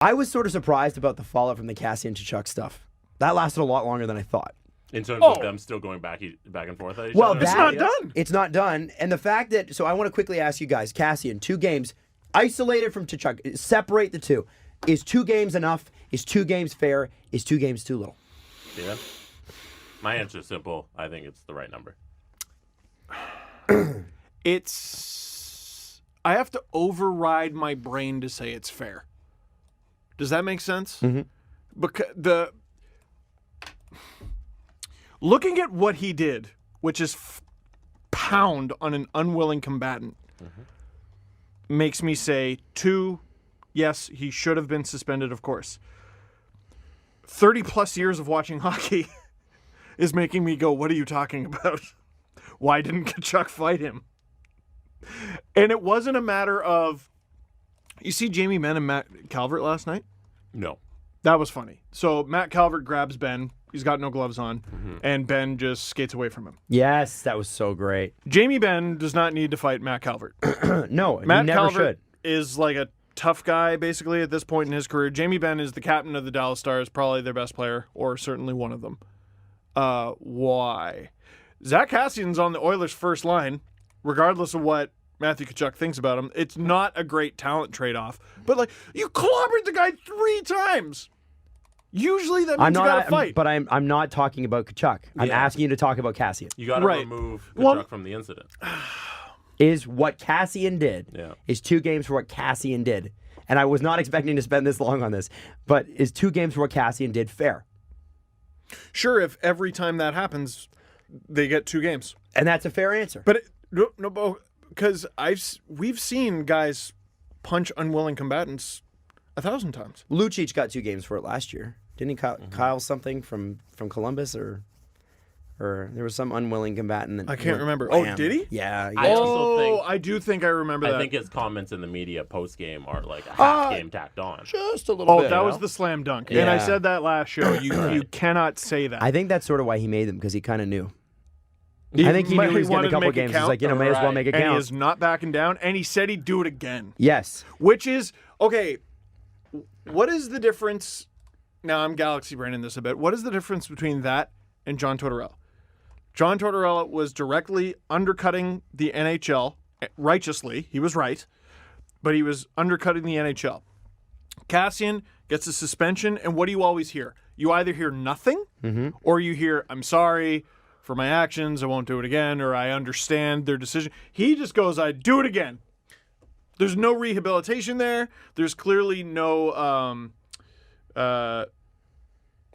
I was sort of surprised about the fallout from the Kassian Tkachuk stuff. That lasted a lot longer than I thought. In terms of them still going back and forth at each other? It's not done. It's not done. And the fact that, so I want to quickly ask you guys, Kassian, 2 games, isolated from Tkachuk, separate the two. Is 2 games enough? Is 2 games fair? Is 2 games too little? Steven? My answer is simple. I think it's the right number. I have to override my brain to say it's fair. Does that make sense? Mm-hmm. Because looking at what he did, which is pound on an unwilling combatant, makes me say 2, yes, he should have been suspended, of course. 30 plus years of watching hockey is making me go, what are you talking about? Why didn't Tkachuk fight him? And it wasn't a matter of, you see Jamie Benn and Matt Calvert last night? No. That was funny. So Matt Calvert grabs Ben. He's got no gloves on. And Ben just skates away from him. Yes, that was so great. Jamie Benn does not need to fight Matt Calvert. No, Matt he never Calvert should. is like a tough guy, basically, at this point in his career. Jamie Benn is the captain of the Dallas Stars, probably their best player, or certainly one of them. Why? Zack Kassian's on the Oilers' first line, regardless of what Matthew Tkachuk thinks about him. It's not a great talent trade-off. But, like, you clobbered the guy 3 times. Usually that means you got to fight. But I'm not talking about Tkachuk. I'm asking you to talk about Kassian. You got to remove Tkachuk from the incident. Is what Kassian did is 2 games for what Kassian did. And I was not expecting to spend this long on this. But is 2 games for what Kassian did fair? Sure, if every time that happens, they get 2 games. And that's a fair answer. But no, because we've seen guys punch unwilling combatants 1,000 times. Lucic got 2 games for it last year. Didn't he Kyle something from Columbus or there was some unwilling combatant that I can't remember. Bam. Oh, did he? Yeah. I do think I remember that. I think his comments in the media post-game are like a half game tacked on. Just a little bit. Oh, that was the slam dunk. And I said that last show. You cannot say that. I think that's sort of why he made them, because he kind of knew. I think he knew he was getting a couple games. He's like, may as well make it count. And he is not backing down. And he said he'd do it again. Yes. Which is, okay, what is the difference? Now I'm galaxy braining this a bit. What is the difference between that and John Tortorella? John Tortorella was directly undercutting the NHL righteously. He was right. But he was undercutting the NHL. Kassian gets a suspension, and what do you always hear? You either hear nothing, or you hear, I'm sorry for my actions, I won't do it again, or I understand their decision. He just goes, I do it again. There's no rehabilitation there. There's clearly no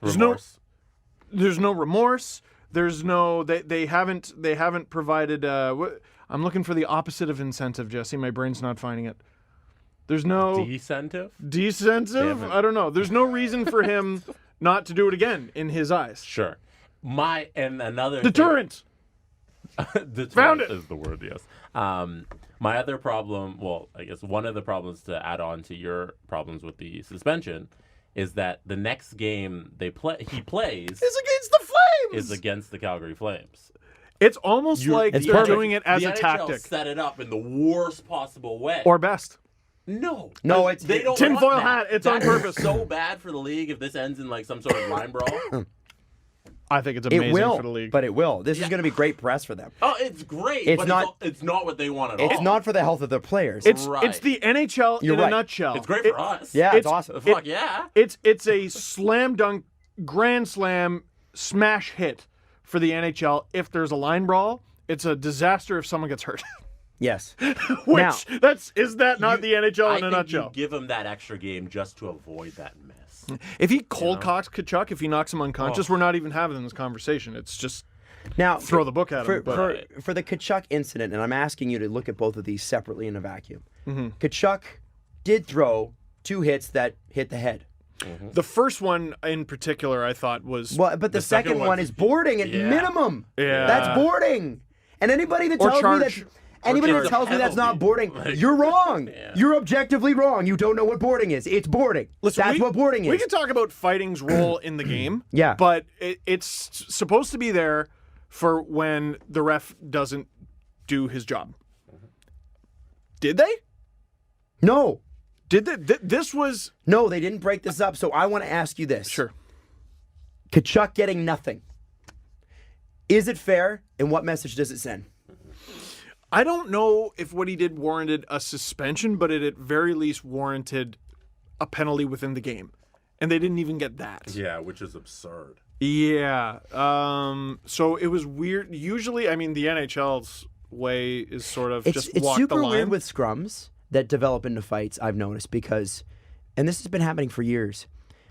Remorse. There's no remorse. There's no they haven't provided I'm looking for the opposite of incentive, Jesse. My brain's not finding it. There's no Decentive? I don't know. There's no reason for him not to do it again in his eyes. Sure. Deterrent. Deterrent Found it. is the word, yes. My other problem, well, I guess one of the problems to add on to your problems with the suspension is that the next game he plays Is against the Flames. is against the Calgary Flames. It's almost like they're doing it as the a NHL tactic. set it up in the worst possible way. Or best. No, they don't. Tinfoil want hat. that. It's on purpose. So bad for the league if this ends in like some sort of line brawl. I think it's amazing It will, for the league. but it will. This is going to be great press for them. Oh, it's great. It's but not- It's not what they want at all. It's not for the health of their players. It's Right. the NHL You're in right. a nutshell. It's great for us. Yeah, it's awesome. Fuck yeah. It's a slam dunk, grand slam, smash hit for the NHL. If there's a line brawl, it's a disaster if someone gets hurt. Yes. Which is that not the NHL in a nutshell? You give him that extra game just to avoid that mess. If he cold cocks Tkachuk, if he knocks him unconscious, we're not even having this conversation. It's just Now throw the book at him. For the Tkachuk incident, and I'm asking you to look at both of these separately in a vacuum. Tkachuk did throw 2 hits that hit the head. The first one in particular, I thought was But the second one is boarding at minimum. Yeah. That's boarding. And anybody that Or tells charge. me that anybody that tells me that's not boarding, you're wrong. You're objectively wrong. You don't know what boarding is. It's boarding. That's what boarding is. We can talk about fighting's role in the game. Yeah. But it's supposed to be there for when the ref doesn't do his job. Did they? No. Did this was No, they didn't break this up. So I want to ask you this. sure. Tkachuk getting nothing. Is it fair? And what message does it send? I don't know if what he did warranted a suspension, but it at very least warranted a penalty within the game. And they didn't even get that. Yeah, which is absurd. Yeah. So it was weird. Usually, I mean, the NHL's way is sort of just It's walk super the line. weird with scrums that develop into fights, I've noticed, because, and this has been happening for years,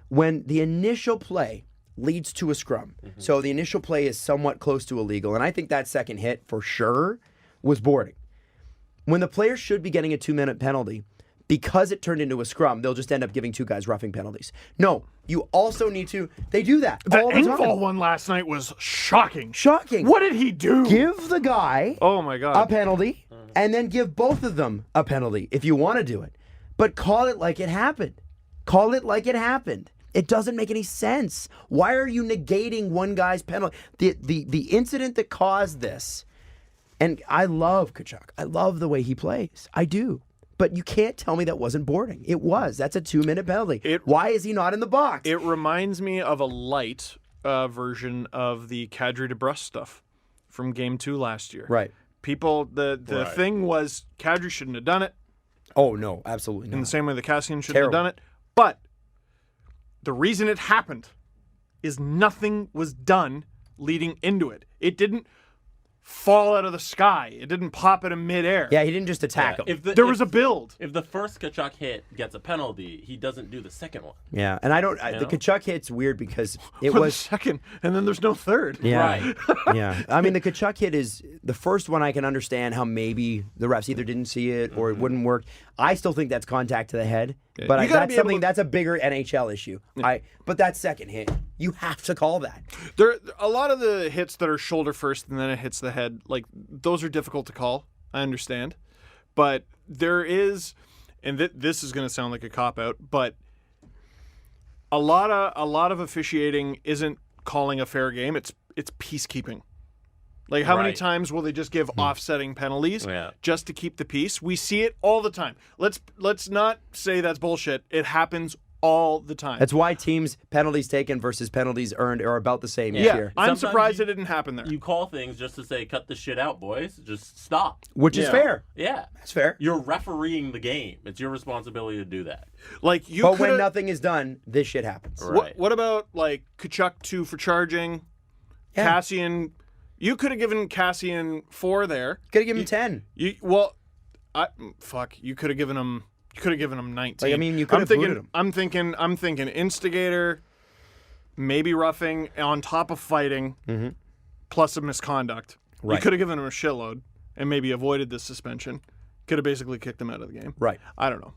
when the initial play leads to a scrum, so the initial play is somewhat close to illegal, and I think that second hit for sure was boarding. When the player should be getting a 2-minute penalty, because it turned into a scrum, they'll just end up giving two guys roughing penalties. No, you also need to, they do that all the Engvall time. one last night was shocking. Shocking. What did he do? Give the guy Oh my a God. penalty, and then give both of them a penalty if you want to do it. But call it like it happened. Call it like it happened. It doesn't make any sense. Why are you negating one guy's penalty? The incident that caused this, and I love Tkachuk. I love the way he plays. I do. But you can't tell me that wasn't boarding. It was. That's a 2-minute penalty. Why is he not in the box? It reminds me of a light version of the Kadri DeBrusk stuff from Game 2 last year. Right. People, the Right. thing was Kadri shouldn't have done it Oh, no, absolutely in the not. same way the Kassian shouldn't Terrible. have done it. But the reason it happened is nothing was done leading into it. It didn't fall out of the sky. It didn't pop out of midair. Yeah, he didn't just attack him. There was a build. If the first Tkachuk hit gets a penalty, he doesn't do the second one. Yeah, and the know? Kachuk hit's weird because it For the was second, and then there's no third. yeah, Right. yeah. I mean, the Kachuk hit is the first one I can understand how maybe the refs either didn't see it or it wouldn't work. I still think that's contact to the head, but You gotta that's be able something to- that's a bigger NHL issue. But that second hit, you have to call that. There, a lot of the hits that are shoulder first and then it hits the head, like those are difficult to call. I understand, but there is, and this is going to sound like a cop out, but a lot of officiating isn't calling a fair game. It's peacekeeping. Like how many Right. times will they just give offsetting penalties Yeah. just to keep the peace? We see it all the time. Let's not say that's bullshit. It happens all the time. That's why teams' penalties taken versus penalties earned are about the same each yeah, year, I'm Sometimes surprised you- it didn't happen there. You call things just to say, cut the shit out, boys. Just stop. which is Yeah. fair. Yeah. That's fair. You're refereeing the game. It's your responsibility to do that. Like you But when coulda- nothing is done, this shit happens. Right. What about like Tkachuk 2 for charging? Yeah. Kassian, you could have given Kassian 4 there. Could have given him 10. You could have given him. You could have given him 19. Like, I mean, you could have booted him. I'm thinking instigator, maybe roughing on top of fighting, plus a misconduct. You Right. could have given him a shitload and maybe avoided this suspension. Could have basically kicked him out of the game. Right. I don't know.